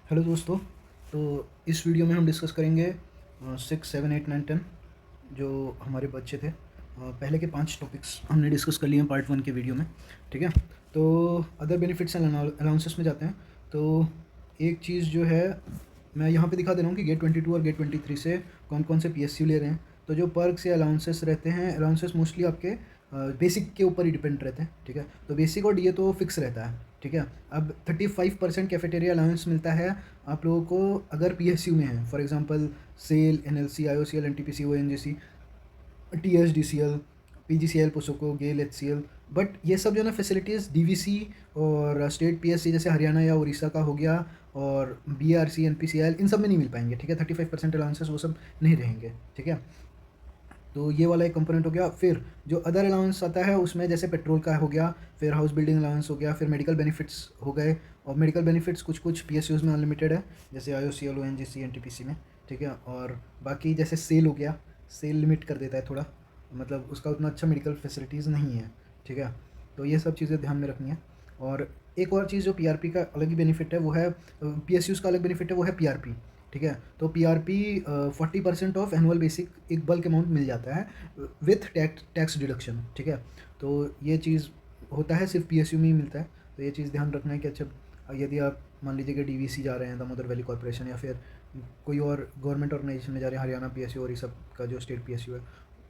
Hello दोस्तों। तो इस वीडियो में हम डिस्कस करेंगे 6, 7, 8, 9, 10 जो हमारे बच्चे थे। पहले के 5 टॉपिक्स हमने डिस्कस कर लिए हैं पार्ट 1 के वीडियो में। ठीक है। तो अदर बेनिफिट्स एंड अलाउंसेस में जाते हैं। तो एक चीज़ जो है मैं यहाँ पे दिखा दे रहा हूँ कि गेट 22 और गेट 23 से कौन कौन से PSU ले रहे हैं। तो जो पर्क्स या अलाउंसेस रहते हैं, अलाउंसेस मोस्टली आपके बेसिक के ऊपर ही डिपेंड रहते हैं। ठीक है। तो बेसिक और DA तो फिक्स रहता है। ठीक है। अब 35% कैफेटेरिया अलाउंस मिलता है आप लोगों को अगर PSU में है। For example SAIL, NLC, IOCL, NTPC, ONGC, TSDCL, PGCL, POSOCO, GAIL, HCL। But ये सब जो है ना फैसिलिटीज़ DVC और स्टेट PSC जैसे हरियाणा या उड़ीसा का हो गया और BRC, NPCL, इन सब में नहीं मिल पाएंगे। ठीक है। 35% अलाउंसेस वो सब नहीं रहेंगे। ठीक है। तो ये वाला एक कंपोनेंट हो गया। फिर जो अदर अलाउंस आता है उसमें जैसे पेट्रोल का हो गया, फिर हाउस बिल्डिंग अलाउंस हो गया, फिर मेडिकल बेनिफिट्स हो गए। और मेडिकल बेनिफिट्स कुछ कुछ PSUs में अनलिमिटेड है, जैसे IOCL, ONGC, NTPC में। ठीक है। और बाकी जैसे सेल हो गया, सेल लिमिट कर देता है थोड़ा, मतलब उसका उतना अच्छा मेडिकल फैसिलिटीज़ नहीं है। ठीक है। तो ये सब चीज़ें ध्यान में रखनी है। और एक और चीज़ जो PRP का अलग ही बेनिफिट है वो है, PSUs का अलग बेनिफिट है वो है PRP। ठीक है। तो PRP 40% ऑफ एनुअल बेसिक एक बल्क अमाउंट मिल जाता है विथ टैक्स डिडक्शन। ठीक है। तो ये चीज़ होता है सिर्फ PSU में ही मिलता है। तो ये चीज़ ध्यान रखना है कि अच्छा यदि आप मान लीजिए कि DVC जा रहे हैं, दामोदर वैली कॉर्पोरेशन, या फिर कोई और गवर्नमेंट ऑर्गेनाइजेशन में जा रहे हैं, हरियाणा PSU और ये सब का जो स्टेट PSU है,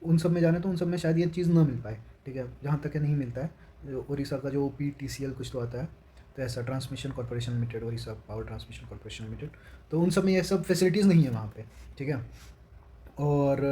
उन सब में जाना है तो उन सब में शायद ये चीज़ ना मिल पाए। ठीक है। जहाँ तक है नहीं मिलता है। उड़ीसा का जो OPTCL कुछ तो आता है, तो ऐसा transmission corporation limited, Orissa power transmission corporation limited, तो उन सब में ये सब फैसिलिटीज़ नहीं है वहाँ पे। ठीक है। और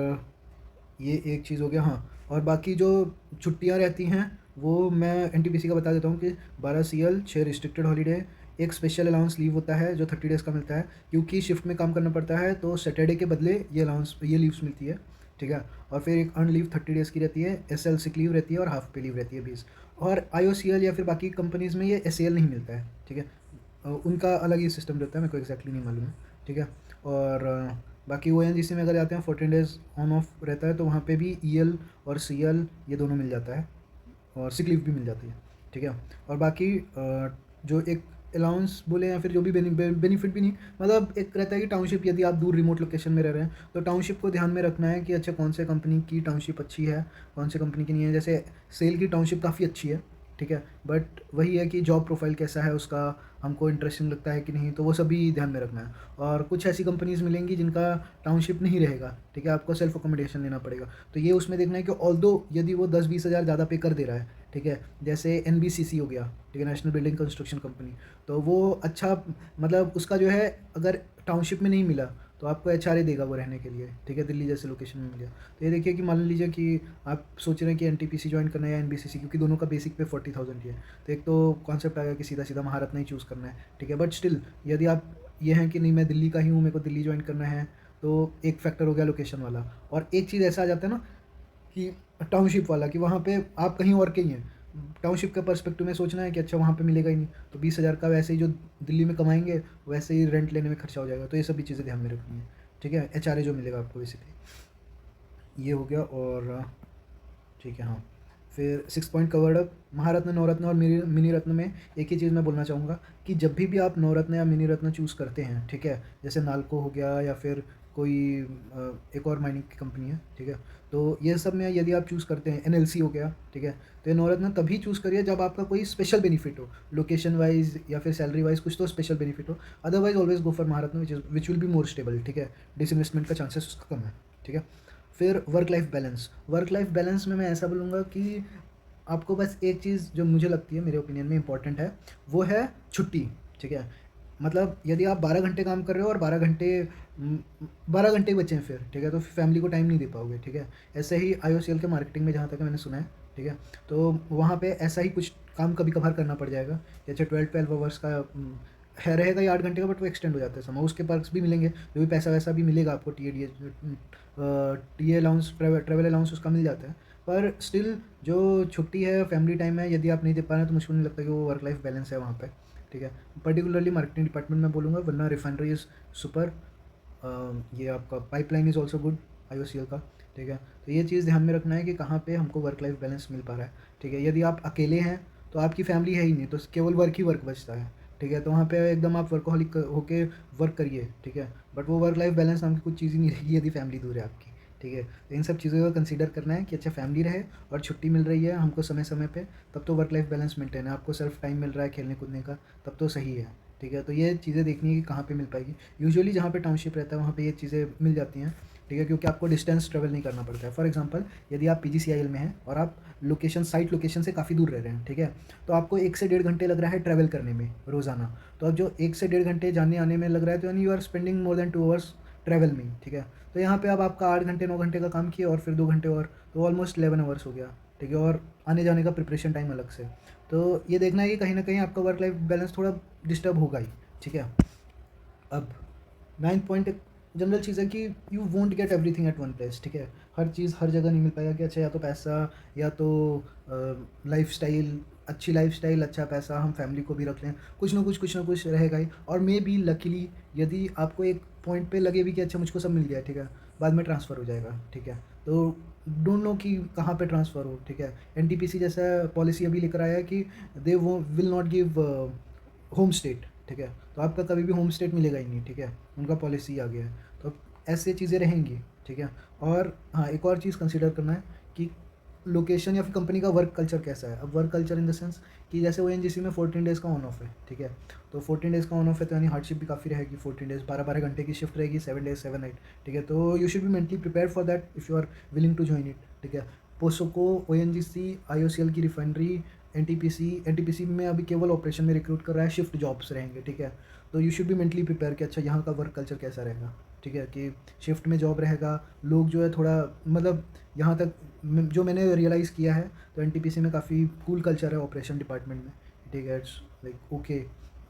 ये एक चीज़ हो गया। हाँ, और बाकी जो छुट्टियाँ रहती हैं वो मैं NTPC का बता देता हूँ कि 12 CL, 6 रिस्ट्रिक्टेड हॉलीडे, एक स्पेशल अलाउंस लीव होता है जो 30 डेज़ का मिलता है, क्योंकि शिफ्ट में काम करना पड़ता है तो सैटरडे के बदले ये लीव्स मिलती है। ठीक है। और फिर एक अर्न लीव 30 डेज़ की रहती है, SL सिक लीव रहती है और हाफ पे लीव रहती है 20। और IOCL या फिर बाकी कंपनीज़ में ये SAL नहीं मिलता है। ठीक है। उनका अलग ही सिस्टम रहता है, मेरे को एग्जैक्टली नहीं मालूम है। ठीक है। और बाकी ONGC में अगर जाते हैं 14 डेज़ ऑन ऑफ रहता है, तो वहाँ पे भी EL और CL ये दोनों मिल जाता है और सिक लीव भी मिल जाती है। ठीक है। और बाकी जो एक अलाउंस बोले या फिर जो भी बेनिफिट भी नहीं, मतलब एक रहता है कि टाउनशिप, यदि आप दूर रिमोट लोकेशन में रह रहे हैं तो टाउनशिप को ध्यान में रखना है कि अच्छा कौन से कंपनी की टाउनशिप अच्छी है, कौन से कंपनी की नहीं है। जैसे सेल की टाउनशिप काफ़ी अच्छी है। ठीक है। बट वही है कि जॉब प्रोफाइल कैसा है उसका, हमको इंटरेस्टिंग लगता है कि नहीं, तो वो सभी ध्यान में रखना है। और कुछ ऐसी कंपनीज़ मिलेंगी जिनका टाउनशिप नहीं रहेगा। ठीक है। आपको सेल्फ अकोमोडेशन लेना पड़ेगा, तो ये उसमें देखना है कि ऑल्दो यदि वो 10-20 हज़ार ज़्यादा पे कर दे रहा है, ठीक है, जैसे NBCC हो गया, ठीक है, नेशनल बिल्डिंग कंस्ट्रक्शन कंपनी, तो वो अच्छा, मतलब उसका जो है अगर टाउनशिप में नहीं मिला तो आपको HRA देगा वो रहने के लिए। ठीक है। दिल्ली जैसे लोकेशन में मिल गया तो ये देखिए कि मान लीजिए कि आप सोच रहे हैं कि NTPC ज्वाइन करना है या NBCC, क्योंकि दोनों का बेसिक पे 40,000 ही है, तो एक तो कॉन्सेप्ट आएगा कि सीधा सीधा महारत्न ही चूज़ करना है। ठीक है। बट स्टिल यदि आप ये हैं कि नहीं मैं दिल्ली का ही हूँ, मेरे को दिल्ली ज्वाइन करना है, तो एक फैक्टर हो गया लोकेशन वाला। और एक चीज़ ऐसा आ जाता है ना कि टाउनशिप वाला, कि वहाँ पे आप कहीं और के ही हैं। टाउनशिप के पर्सपेक्टिव में सोचना है कि अच्छा वहाँ पे मिलेगा ही नहीं, तो 20 हज़ार का वैसे ही जो दिल्ली में कमाएंगे वैसे ही रेंट लेने में खर्चा हो जाएगा। तो ये सभी चीज़ें ध्यान में रखनी है। ठीक है। HRA जो मिलेगा आपको बेसिकली ये हो गया। और ठीक है। हाँ, फिर 6 पॉइंट कवर्ड अप, महारत्न, नवरत्न और मिनी रत्न में एक ही चीज़ मैं बोलना चाहूँगा कि जब भी आप नवरत्न या मिनी रत्न चूज़ करते हैं, ठीक है, जैसे नाल्को हो गया या फिर कोई एक और माइनिंग की कंपनी है, ठीक है, तो ये सब में यदि आप चूज़ करते हैं, NLC हो गया, ठीक है, तो ये नवरत्न तभी चूज़ करिए जब आपका कोई स्पेशल बेनिफिट हो, लोकेशन वाइज या फिर सैलरी वाइज कुछ तो स्पेशल बेनिफिट हो। Otherwise always go for Maharatna which will be more stable. ठीक है। डिसइन्वेस्टमेंट का चांसेस उसका कम है। ठीक है। फिर वर्क लाइफ बैलेंस में मैं ऐसा बोलूँगा कि आपको बस एक चीज़ जो मुझे लगती है, मेरे ओपिनियन में इंपॉर्टेंट है, वो है छुट्टी। ठीक है। मतलब यदि आप 12 घंटे काम कर रहे हो और 12 घंटे ही बचे हैं फिर, ठीक है, तो फैमिली को टाइम नहीं दे पाओगे। ठीक है। ऐसे ही IOCL के मार्केटिंग में जहाँ तक मैंने सुना है, ठीक है, तो वहाँ पे ऐसा ही कुछ काम कभी कभार करना पड़ जाएगा। जैसे 12 आवर्स का है रहेगा या 8 घंटे का, बट वो एक्सटेंड हो जाता है समय, उसके पर्क्स भी मिलेंगे, जो भी पैसा वैसा भी मिलेगा आपको, टी अलाउंस, ट्रैवल अलाउंस उसका मिल जाता है। पर स्टिल जो छुट्टी है, फैमिली टाइम है, यदि आप नहीं दे पा रहे हैं तो मुझको नहीं लगता कि वो वर्क लाइफ बैलेंस है वहाँ पे। ठीक है। पर्टिकुलरली मार्केटिंग डिपार्टमेंट में बोलूँगा, वरना रिफाइनरी इज़ सुपर। ये आपका pipeline is also good IOCL का। ठीक है। तो ये चीज़ ध्यान में रखना है कि कहाँ पे हमको वर्क लाइफ बैलेंस मिल पा रहा है। ठीक है। यदि आप अकेले हैं तो आपकी फैमिली है ही नहीं, तो केवल वर्क ही वर्क बचता है। ठीक है, तो वहाँ पे एकदम आप वर्कोहॉलिक होके वर्क करिए, ठीक है, बट वो वर्क लाइफ बैलेंस नाम की कुछ चीज़ ही नहीं रहेगी यदि फैमिली दूर है आपकी, ठीक है। तो इन सब चीज़ों को कंसीडर करना है कि अच्छा फैमिली रहे और छुट्टी मिल रही है हमको समय समय पे, तब तो वर्क लाइफ बैलेंस मेंटेन है, आपको सेल्फ टाइम मिल रहा है खेलने कूदने का, तब तो सही है, ठीक है। तो ये चीज़ें देखनी है कि कहाँ पे मिल पाएगी। यूजुअली जहाँ पे टाउनशिप रहता है वहाँ पे ये चीज़ें मिल जाती हैं, ठीक है, क्योंकि आपको डिस्टेंस ट्रेवल नहीं करना पड़ता है। फॉर एग्जांपल यदि आप पीजीसीआईएल में हैं और आप साइट लोकेशन से काफ़ी दूर रह रहे हैं, ठीक है, तो आपको 1 से 1.5 घंटे लग रहा है ट्रैवल करने में रोज़ाना। तो अब जो 1 से 1.5 घंटे जाने आने में लग रहा है, तो यानी you are spending more than 2 hours travel में ही, ठीक है। तो यहाँ पे अब आपका 8 घंटे 9 घंटे का काम किया और फिर 2 घंटे और, तो ऑलमोस्ट 11 आवर्स हो गया, ठीक है, और आने जाने का प्रिपरेशन टाइम अलग से। तो ये देखना है कि कहीं न कहीं आपका वर्क लाइफ बैलेंस थोड़ा डिस्टर्ब होगा ही, ठीक है। अब 9th पॉइंट एक जनरल चीज़ है कि you won't get everything at one place, ठीक है। हर चीज़ हर जगह नहीं मिल पाएगा कि अच्छा या तो पैसा या तो लाइफ़स्टाइल, अच्छी लाइफ़स्टाइल, अच्छा पैसा, हम फैमिली को भी रख लें, कुछ ना कुछ रहेगा ही। और मे बी लकीली यदि आपको एक पॉइंट पे लगे भी कि अच्छा मुझको सब मिल गया, ठीक है, बाद में ट्रांसफ़र हो जाएगा, ठीक है। तो डोंट नो कि कहाँ पे ट्रांसफ़र हो, ठीक है। एनटीपीसी जैसा पॉलिसी अभी लेकर आया है कि दे वो will not give home state, ठीक है, तो आपका कभी भी होम स्टेट मिलेगा ही नहीं, ठीक है, उनका पॉलिसी आ गया है। तो ऐसे चीज़ें रहेंगी, ठीक है। और हाँ, एक और चीज़ कंसिडर करना है कि लोकेशन या फिर कंपनी का वर्क कल्चर कैसा है। अब work culture in the sense कि जैसे ओएनजीसी में 14 डेज़ का ऑन ऑफ है, ठीक है, तो 14 डेज़ का ऑन ऑफ है, तो यानी हार्डशिप भी काफ़ी रहेगी। 14 डेज़ 12-12 घंटे की शिफ्ट रहेगी, 7 डेज़ 7 नाइट, ठीक है। तो you should be mentally prepare for that if you are willing to join it, ठीक है। पोसोको, ओएनजीसी, आईओसीएल की रिफाइनरी, एनटीपीसी में अभी केवल ऑपरेशन में रिक्रूट कर रहा है, शिफ्ट जॉब्स रहेंगे, ठीक है। तो you should be mentally prepare कि अच्छा यहाँ का वर्क कल्चर कैसा रहेगा, ठीक है, कि शिफ्ट में जॉब रहेगा, लोग जो है थोड़ा मतलब यहाँ तक जो मैंने रियलाइज़ किया है, तो एनटीपीसी में काफ़ी कूल कल्चर है ऑपरेशन डिपार्टमेंट में, ठीक है। इट्स लाइक ओके,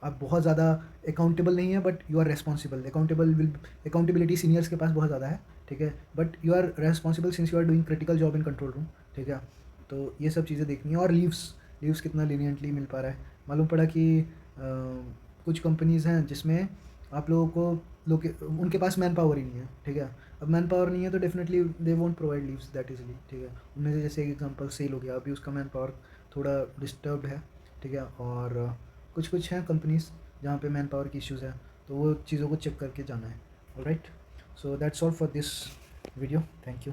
आप बहुत ज़्यादा अकाउंटेबल नहीं है but you are responsible, accountability seniors के पास बहुत ज़्यादा है, ठीक है, but you are responsible since you are doing critical job in control room, ठीक है। तो ये सब चीज़ें देखनी है। और लीव्स कितना लीनियंटली मिल पा रहा है। मालूम पड़ा कि कुछ कंपनीज़ हैं जिसमें आप लोगों को उनके पास मैन पावर ही नहीं है, ठीक है। अब मैन पावर नहीं है तो definitely they won't provide leaves that easily, ठीक है। उनमें से जैसे एक एग्जांपल सेल हो गया, अभी उसका मैन पावर थोड़ा डिस्टर्ब्ड है, ठीक है। और कुछ कुछ हैं कंपनीज़ जहाँ पे मैन पावर की इश्यूज़ है, तो वो चीज़ों को चेक करके जाना है। Alright, so that's all for this video, thank you.